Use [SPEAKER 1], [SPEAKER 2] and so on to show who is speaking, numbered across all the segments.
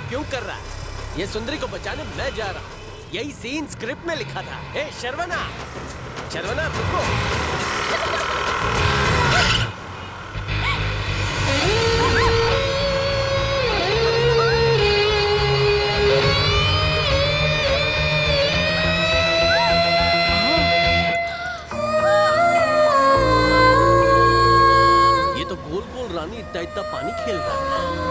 [SPEAKER 1] क्यों कर रहा है? ये सुंदरी को बचाने मैं जा रहा हूँ। यही सीन स्क्रिप्ट में लिखा था। हे शर्वना, शर्वना रुको। ये तो गोल गोल रानी इतना पानी खेल रहा है।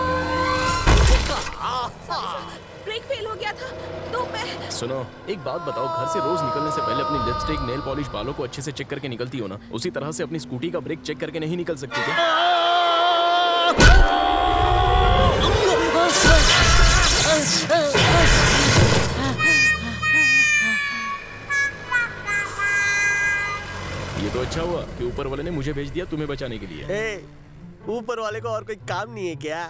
[SPEAKER 2] ब्रेक फेल हो गया था तो मैं।
[SPEAKER 3] सुनो, एक बात बताओ, घर से रोज निकलने से पहले अपनी लिपस्टिक, नेल पॉलिश, बालों को अच्छे से चेक करके निकलती हो ना? उसी तरह से अपनी स्कूटी का ब्रेक चेक करके नहीं निकल सकती क्या? ये तो अच्छा हुआ कि ऊपर वाले ने मुझे भेज दिया तुम्हें बचाने के लिए।
[SPEAKER 1] ऊपर वाले को और कोई काम नहीं है क्या?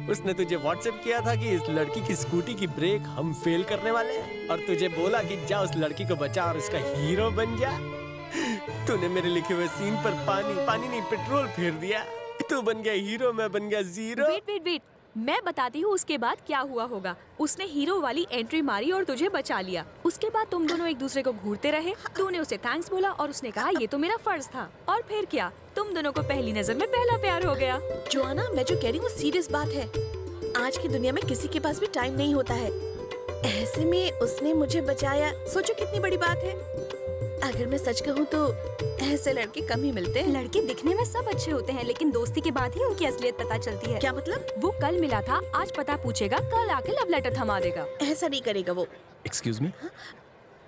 [SPEAKER 1] उसने तुझे व्हाट्सएप किया था कि इस लड़की की स्कूटी की ब्रेक हम फेल करने वाले हैं, और तुझे बोला कि जा उस लड़की को बचा और उसका हीरो बन जा। तूने मेरे लिखे हुए सीन पर पानी नहीं पेट्रोल फेर दिया। तू बन गया हीरो, मैं बन गया जीरो।
[SPEAKER 2] वेट, मैं बताती हूँ उसके बाद क्या हुआ होगा। उसने हीरो वाली एंट्री मारी और तुझे बचा लिया। उसके बाद तुम दोनों एक दूसरे को घूरते रहे। तूने उसे थैंक्स बोला और उसने कहा ये तो मेरा फर्ज था। और फिर क्या, तुम दोनों को पहली नजर में पहला प्यार हो गया।
[SPEAKER 4] जोआना, मैं जो कह रही हूँ सीरियस बात है। आज की दुनिया में किसी के पास भी टाइम नहीं होता है। ऐसे में उसने मुझे बचाया, सोचो कितनी बड़ी बात है। अगर मैं सच कहूँ तो ऐसे लड़के कम ही मिलते हैं।
[SPEAKER 2] लड़के दिखने में सब अच्छे होते हैं, लेकिन दोस्ती के बाद ही उनकी असलियत पता चलती है।
[SPEAKER 4] क्या मतलब?
[SPEAKER 2] वो कल मिला था, आज पता पूछेगा, कल आके लव लेटर थमा देगा।
[SPEAKER 4] ऐसा नहीं करेगा वो।
[SPEAKER 3] एक्सक्यूज मी,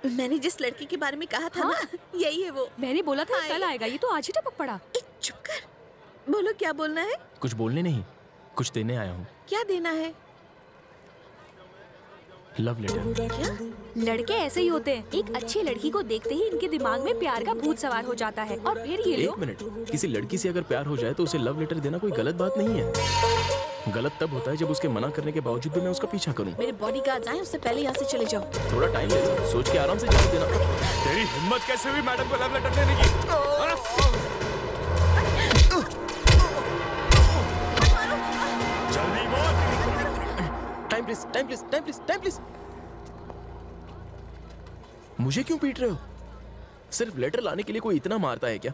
[SPEAKER 4] मैंने जिस लड़की के बारे में कहा था ना, यही है वो।
[SPEAKER 2] मैंने बोला था कल आएगा, ये तो आज ही टपक पड़ा।
[SPEAKER 4] चुप कर। बोलो क्या बोलना है?
[SPEAKER 3] कुछ बोलने नहीं, कुछ देने आया हूँ।
[SPEAKER 4] क्या देना है?
[SPEAKER 3] Love letter.
[SPEAKER 4] क्या?
[SPEAKER 2] लड़के ऐसे ही होते हैं, एक अच्छी लड़की को देखते ही इनके दिमाग में प्यार का भूत सवार हो जाता है, और फिर ये
[SPEAKER 3] एक
[SPEAKER 2] लोग।
[SPEAKER 3] मिनट, किसी लड़की से अगर प्यार हो जाए तो उसे लव लेटर देना कोई गलत बात नहीं है। गलत तब होता है जब उसके मना करने के बावजूद भी मैं उसका पीछा करूं।
[SPEAKER 4] मेरे बॉडीगार्ड्स आए, उससे पहले यहाँ से चले जाओ।
[SPEAKER 3] थोड़ा टाइम ले लो, सोच के आराम से जवाब देना।
[SPEAKER 5] तेरी हिम्मत कैसे हुई मैडम को लव लेटर देने की? जल्दी बोल।
[SPEAKER 3] Time please. मुझे क्यों पीट रहे हो? सिर्फ लेटर लाने के लिए कोई इतना मारता है क्या?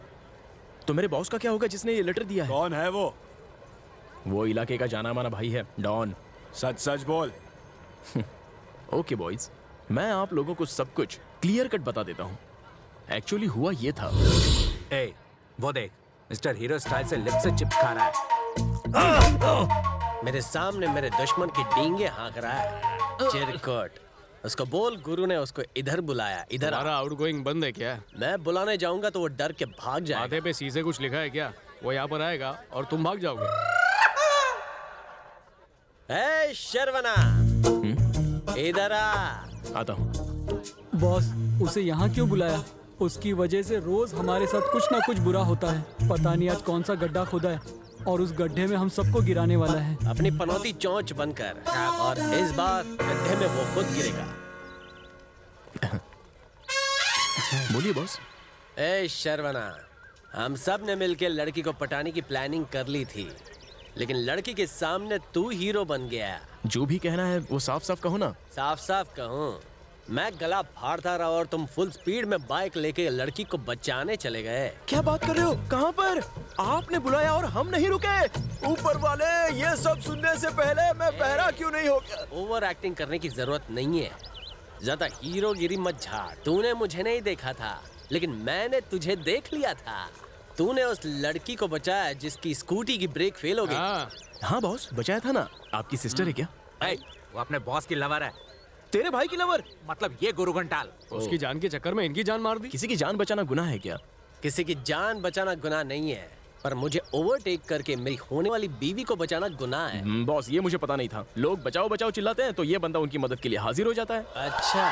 [SPEAKER 3] तो मेरे बॉस का क्या होगा जिसने ये लेटर दिया है?
[SPEAKER 5] कौन है वो?
[SPEAKER 3] वो इलाके का जाना माना भाई है, डॉन।
[SPEAKER 5] सच बोल।
[SPEAKER 3] ओके बॉयज, मैं आप लोगों को सब कुछ क्लियर कट बता देता हूँ। एक्चुअली हुआ ये था।
[SPEAKER 6] ए, वो देख, मिस्टर हीरो स्टाइल से लिप से चिपका रहा है।
[SPEAKER 1] मेरे सामने मेरे दुश्मन की डींगे हाँक रहा है। चिरकुट, उसको बोल गुरु ने उसको इधर बुलाया। इधर
[SPEAKER 7] हमारा आउटगोइंग बंद है क्या?
[SPEAKER 1] मैं बुलाने जाऊंगा तो वो डर के भाग जाएगा।
[SPEAKER 7] माथे पे शीशे कुछ लिखा है क्या? वो यहाँ पर आएगा और तुम भाग जाओगे।
[SPEAKER 1] ए शर्वना, इधर आ।
[SPEAKER 3] आता हूँ।
[SPEAKER 8] बॉस, उसे यहाँ क्यों बुलाया? उसकी वजह से रोज हमारे साथ कुछ ना कुछ बुरा होता है। पता नहीं आज कौन सा गड्ढा खोदा है और उस गड्ढे में हम सबको गिराने वाला है।
[SPEAKER 1] अपनी पनौती चोंच बनकर, और इस बार गड्ढे में वो खुद गिरेगा।
[SPEAKER 3] बोलिए बॉस।
[SPEAKER 1] ए शर्वना, हम सब ने मिलकर लड़की को पटाने की प्लानिंग कर ली थी, लेकिन लड़की के सामने तू हीरो बन गया।
[SPEAKER 3] जो भी कहना है वो साफ साफ कहो ना।
[SPEAKER 1] साफ साफ कहूँ, मैं गला फाड़ता रहा और तुम फुल स्पीड में बाइक लेके लड़की को बचाने चले गए।
[SPEAKER 3] क्या बात कर रहे हो? कहाँ पर? आपने बुलाया और हम नहीं रुके। ऊपर वाले, ये सब सुनने से पहले मैं बहरा क्यों नहीं हो गया?
[SPEAKER 1] ओवर एक्टिंग करने की जरूरत नहीं है। ज्यादा हीरोगिरी मत झाड़। तूने मुझे नहीं देखा था, लेकिन मैंने तुझे देख लिया था। तूने उस लड़की को बचाया जिसकी स्कूटी की ब्रेक फेल हो गई।
[SPEAKER 3] हाँ बॉस, बचाया था ना। आपकी सिस्टर है क्या?
[SPEAKER 6] ए, वो अपने बॉस की लवर है।
[SPEAKER 3] तेरे भाई की लवर?
[SPEAKER 6] मतलब ये गुरु घंटाल।
[SPEAKER 7] उसकी जान के चक्कर में इनकी जान मार दी।
[SPEAKER 3] किसी की जान बचाना गुनाह है क्या?
[SPEAKER 1] किसी की जान बचाना गुनाह नहीं है, पर मुझे ओवरटेक करके मेरी होने वाली बीवी को बचाना गुनाह है।
[SPEAKER 3] बॉस, ये मुझे पता नहीं था। लोग बचाओ बचाओ चिल्लाते हैं तो ये बंदा उनकी मदद के लिए हाजिर हो जाता है।
[SPEAKER 1] अच्छा,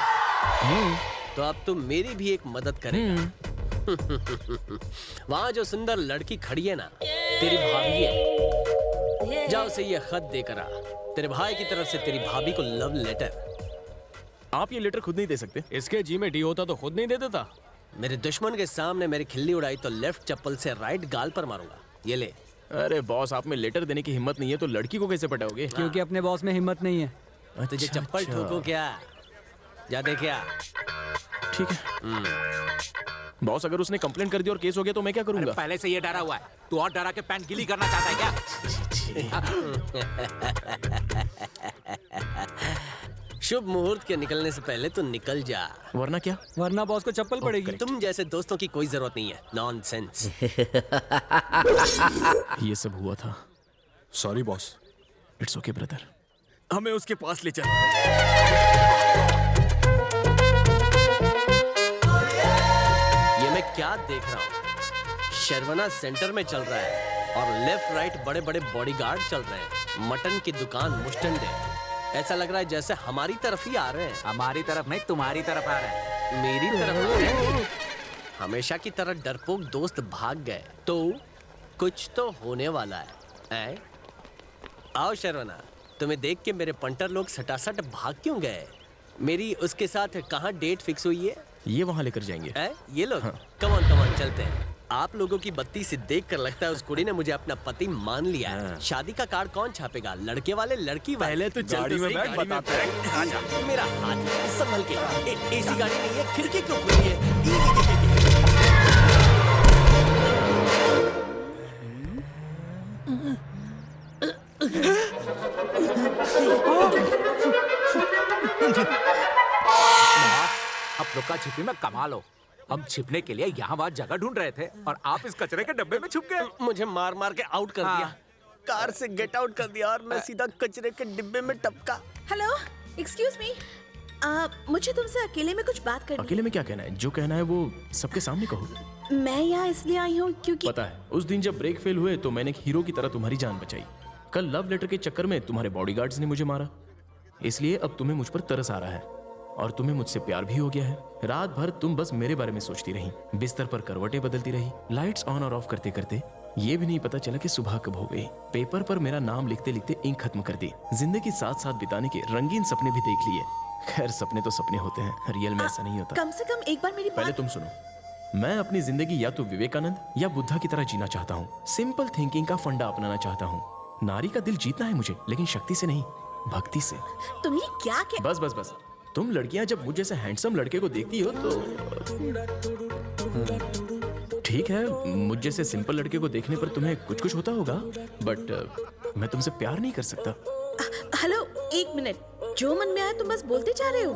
[SPEAKER 1] तो अब तुम मेरी भी एक मदद करेगा। वहाँ जो सुंदर लड़की खड़ी है ना, तेरी भाभी है। जा उसे ये खत देकर आ, तेरे भाई की तरफ से तेरी भाभी को लव लेटर।
[SPEAKER 3] आप ये लेटर खुद नहीं दे सकते?
[SPEAKER 7] इसके जी में डी होता तो खुद नहीं दे देता।
[SPEAKER 1] मेरे दुश्मन के सामने मेरी खिल्ली उड़ाई तो लेफ्ट चप्पल से राइट गाल पर मारूंगा। ये ले।
[SPEAKER 3] अरे बॉस, आप में लेटर देने की हिम्मत नहीं है तो लड़की को कैसे पटाओगे?
[SPEAKER 8] क्योंकि अपने बॉस में हिम्मत नहीं है।
[SPEAKER 1] तुझे
[SPEAKER 3] अच्छा,
[SPEAKER 1] चप्पल
[SPEAKER 3] अच्छा।
[SPEAKER 1] ठोको क्या? जा दे क्या?
[SPEAKER 3] ठीक है बॉस, अगर उसने कंप्लेंट कर दी और केस हो गया तो मैं क्या
[SPEAKER 6] अरे
[SPEAKER 3] करूंगा?
[SPEAKER 6] पहले से ये डरा हुआ है, तू और डरा के पैंट गीली करना चाहता है क्या?
[SPEAKER 1] शुभ मुहूर्त के निकलने से पहले तू निकल जा,
[SPEAKER 3] वरना क्या?
[SPEAKER 8] वरना बॉस को चप्पल पड़ेगी।
[SPEAKER 1] तुम जैसे दोस्तों की कोई जरूरत नहीं है। नॉनसेंस।
[SPEAKER 3] ये सब हुआ था।
[SPEAKER 5] Sorry boss.
[SPEAKER 3] It's okay brother.
[SPEAKER 5] हमें उसके पास ले चल।
[SPEAKER 1] ये मैं क्या देख रहा हूँ? शर्वना सेंटर में चल रहा है और लेफ्ट राइट बड़े बड़े बॉडीगार्ड चल रहे हैं। मटन की दुकान मुस्टंडे। ऐसा लग रहा है जैसे हमारी तरफ ही आ रहे हैं।
[SPEAKER 6] हमारी तरफ नहीं, तुम्हारी तरफ आ रहा है।
[SPEAKER 1] मेरी तरफ हमेशा की तरह डरपोक दोस्त भाग गए तो कुछ तो होने वाला है। आओ शर्वना, तुम्हें देख के मेरे पंटर लोग सटासट भाग क्यों गए? मेरी उसके साथ कहाँ डेट फिक्स हुई है?
[SPEAKER 3] ये वहां लेकर जाएंगे।
[SPEAKER 1] ये लोग कम ऑन चलते हैं। आप लोगों की बत्ती से देखकर लगता है उस कुड़ी ने मुझे अपना पति मान लिया है। शादी का कार्ड कौन छापेगा? लड़के वाले लड़की वाले? पहले तो
[SPEAKER 5] गाड़ी में बैठ, बताते हैं।
[SPEAKER 1] आजा मेरा हाथ संभल के। एसी गाड़ी नहीं है, खिड़की क्यों खुली है?
[SPEAKER 6] अब लुका छिपी में कमाल हो। हम छिपने के लिए यहाँ वहाँ जगह ढूंढ रहे थे और आप इस कचरे के डब्बे में छुप गए।
[SPEAKER 1] मुझे मार मार के आउट कर दिया, कार से गेट आउट कर दिया और मैं सीधा कचरे के डिब्बे में टपका।
[SPEAKER 4] हेलो, एक्सक्यूज मी, मुझे तुमसे अकेले में कुछ बात करनी
[SPEAKER 3] अकेले में क्या कहना है? जो कहना है वो सबके सामने कहो।
[SPEAKER 4] है। मैं यहाँ इसलिए आई हूँ क्योंकि
[SPEAKER 3] पता है, उस दिन जब ब्रेक फेल हुए तो मैंने एक हीरो की तरह तुम्हारी जान बचाई। कल लव लेटर के चक्कर में तुम्हारे बॉडीगार्ड्स ने मुझे मारा, इसलिए अब तुम्हें मुझ पर तरस आ रहा है और तुम्हें मुझसे प्यार भी हो गया है। रात भर तुम बस मेरे बारे में सोचती रही, बिस्तर पर करवटें बदलती रही, लाइट्स ऑन और ऑफ करते करते ये भी नहीं पता चला कि सुबह कब हो गई। पेपर पर मेरा नाम लिखते लिखते इंक खत्म कर दी। जिंदगी साथ साथ बिताने के रंगीन सपने भी देख लिए। खैर, सपने तो सपने होते हैं, रियल में ऐसा नहीं होता।
[SPEAKER 4] कम से कम एक बार मेरी
[SPEAKER 3] पहले
[SPEAKER 4] बात।
[SPEAKER 3] तुम सुनो, मैं अपनी जिंदगी या तो विवेकानंद या बुद्धा की तरह जीना चाहता हूँ। सिंपल थिंकिंग का फंडा अपनाना चाहता हूँ। नारी का दिल जीतना है मुझे, लेकिन शक्ति से नहीं, भक्ति से।
[SPEAKER 4] तुम ये क्या कह?
[SPEAKER 3] बस बस बस, तुम लड़कियां जब मुझ जैसे हैंडसम लड़के को देखती हो तो ठीक है, मुझ जैसे सिंपल लड़के को देखने पर तुम्हें कुछ कुछ होता होगा, बट मैं तुमसे प्यार नहीं कर सकता।
[SPEAKER 4] हेलो, एक मिनट। जो मन में आया तुम बस बोलते जा रहे हो।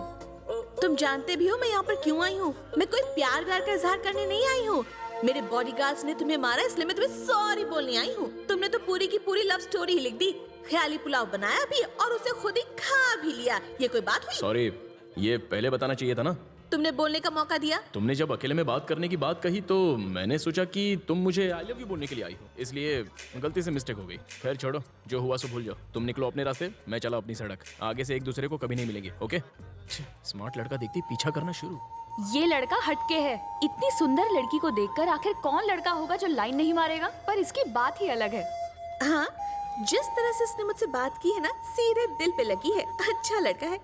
[SPEAKER 4] तुम जानते भी हो मैं यहाँ पर क्यों आई हूँ। मैं कोई प्यार व्यार का इजहार करने नहीं आई हूँ। मेरे बॉडीगार्ड्स ने तुम्हें मारा, इसलिए मैं तुम्हें सॉरी बोलने आई हूँ। तुमने तो पूरी की पूरी लव स्टोरी ही लिख दी। ख्याली पुलाव बनाया भी और उसे खुद ही खा भी लिया। ये कोई बात हुई?
[SPEAKER 3] सॉरी, ये पहले बताना चाहिए था ना।
[SPEAKER 4] तुमने बोलने का मौका दिया।
[SPEAKER 3] तुमने जब अकेले में बात करने की बात कही तो मैंने सोचा कि तुम मुझे आई लव यू बोलने के लिए आई हो, इसलिए गलती से मिस्टेक हो गई। खैर छोड़ो, जो हुआ सो भूल जाओ। तुम निकलो अपने रास्ते, मैं चला अपनी सड़क। आगे से एक दूसरे को कभी नहीं मिलेंगे, ओके? स्मार्ट लड़का देखती पीछा करना शुरू।
[SPEAKER 2] ये लड़का हटके है। इतनी सुंदर लड़की को देखकर आखिर कौन लड़का होगा जो लाइन नहीं मारेगा? पर इसकी बात ही अलग है।
[SPEAKER 4] हाँ, जिस तरह से इसने मुझसे बात की है ना, सीधे दिल पे लगी है। अच्छा लड़का है।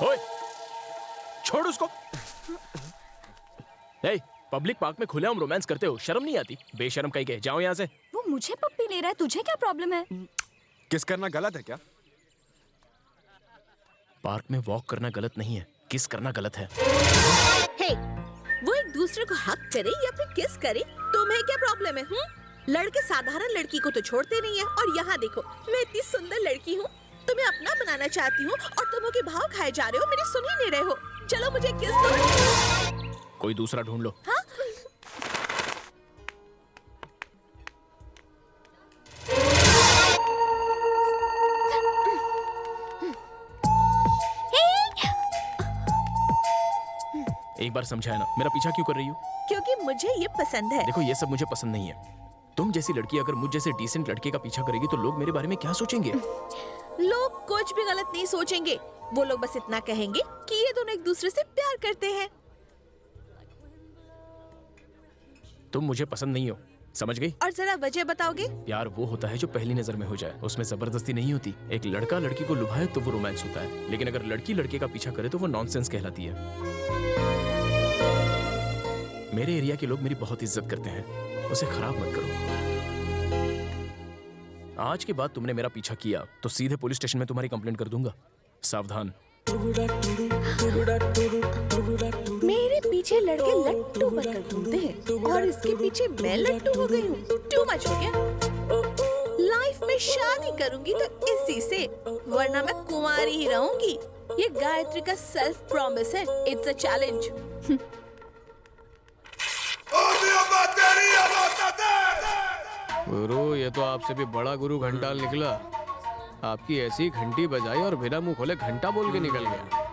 [SPEAKER 3] ओए, छोड़ उसको। ए, पब्लिक पार्क में खुलेआम रोमांस करते हो, शर्म नहीं आती? बेशर्म कहीं के, जाओ यहाँ से।
[SPEAKER 2] वो मुझे पप्पी ले रहा है, तुझे क्या प्रॉब्लम है?
[SPEAKER 5] किस करना गलत है क्या?
[SPEAKER 3] पार्क में वॉक करना गलत नहीं है, किस करना गलत है।
[SPEAKER 4] हे, वो एक दूसरे को हक करे या फिर किस करे, तुम्हें क्या प्रॉब्लम है? लड़के साधारण लड़की को तो छोड़ते नहीं है, और यहाँ देखो, मैं इतनी सुंदर लड़की हूँ, तुम्हें अपना बनाना चाहती हूँ और तुम के भाव खाए जा रहे हो, मेरी सुन ही नहीं रहे हो। चलो मुझे किस दो।
[SPEAKER 3] कोई दूसरा ढूंढ लो।
[SPEAKER 4] हाँ?
[SPEAKER 3] एक बार समझाया ना, मेरा पीछा क्यों कर रही हो?
[SPEAKER 4] क्योंकि मुझे ये पसंद है।
[SPEAKER 3] देखो, ये सब मुझे पसंद नहीं है। तुम जैसी लड़की अगर मुझ जैसे डिसेंट लड़के का पीछा करेगी तो लोग मेरे बारे में क्या सोचेंगे?
[SPEAKER 4] लोग कुछ भी गलत नहीं सोचेंगे। वो लोग बस इतना कहेंगे कि ये दोनों एक दूसरे से प्यार करते हैं।
[SPEAKER 3] तुम मुझे पसंद नहीं हो, समझ गई?
[SPEAKER 4] और जरा वजह बताओगे?
[SPEAKER 3] प्यार वो होता है जो पहली नजर में हो जाए, उसमें जबरदस्ती नहीं होती। एक लड़का लड़की को लुभाए तो वो रोमांस होता है, लेकिन अगर लड़की लड़के का पीछा करे तो वो नॉनसेंस कहलाती है। मेरे एरिया के लोग मेरी बहुत इज्जत करते हैं, उसे खराब मत करो। आज के बाद तुमने मेरा पीछा किया तो सीधे पुलिस स्टेशन में तुम्हारी कंप्लेंट कर दूंगा, सावधान।
[SPEAKER 4] मेरे पीछे लड़के लट्टू बनकर घूमते हैं और इसके पीछे मैं लट्टू हो गई हूँ। टू मच हो गया। लाइफ में शादी करूंगी तो इसी से, वरना मैं कुंवारी ही रहूंगी। ये गायत्री का सेल्फ प्रॉमिस है। It's a challenge.
[SPEAKER 7] गुरु, ये तो आपसे भी बड़ा गुरु घंटाल निकला। आपकी ऐसी घंटी बजाई और बिना मुंह खोले घंटा बोल के निकल गया।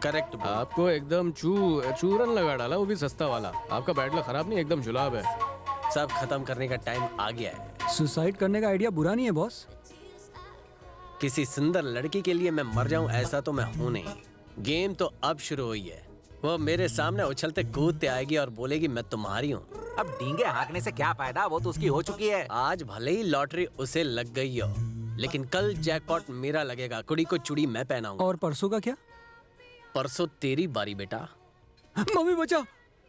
[SPEAKER 1] करेक्ट।
[SPEAKER 7] आपको एकदम चूरन लगा डाला, वो भी सस्ता वाला। आपका बैड लक खराब नहीं, एकदम जुलाब है।
[SPEAKER 1] सब खत्म करने का टाइम आ गया है।
[SPEAKER 8] सुसाइड करने का आइडिया बुरा नहीं है बॉस।
[SPEAKER 1] किसी सुंदर लड़की के लिए मैं मर जाऊं ऐसा तो मैं हूं नहीं। गेम तो अब शुरू हुई है। वो मेरे सामने उछलते कूदते आएगी और बोलेगी मैं तुम्हारी हूँ।
[SPEAKER 6] अब डींगे हाँकने से क्या फायदा, वो तो उसकी हो चुकी है।
[SPEAKER 1] आज भले ही लॉटरी उसे लग गई हो, लेकिन कल जैकपॉट मेरा लगेगा। कुड़ी को चूड़ी मैं पहनाऊंगा।
[SPEAKER 8] और परसों का क्या?
[SPEAKER 1] परसों तेरी बारी बेटा।
[SPEAKER 8] मम्मी बचा।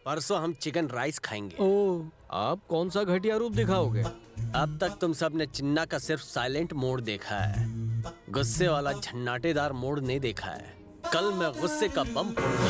[SPEAKER 1] परसों हम चिकन राइस खाएंगे।
[SPEAKER 8] ओ,
[SPEAKER 7] आप कौन सा घटिया रूप दिखाओगे?
[SPEAKER 1] अब तक तुम सब ने चिन्ना का सिर्फ साइलेंट मोड देखा है, गुस्से वाला झन्नाटेदार मोड नहीं देखा है। कल मैं गुस्से का बम फोड़ूंगा।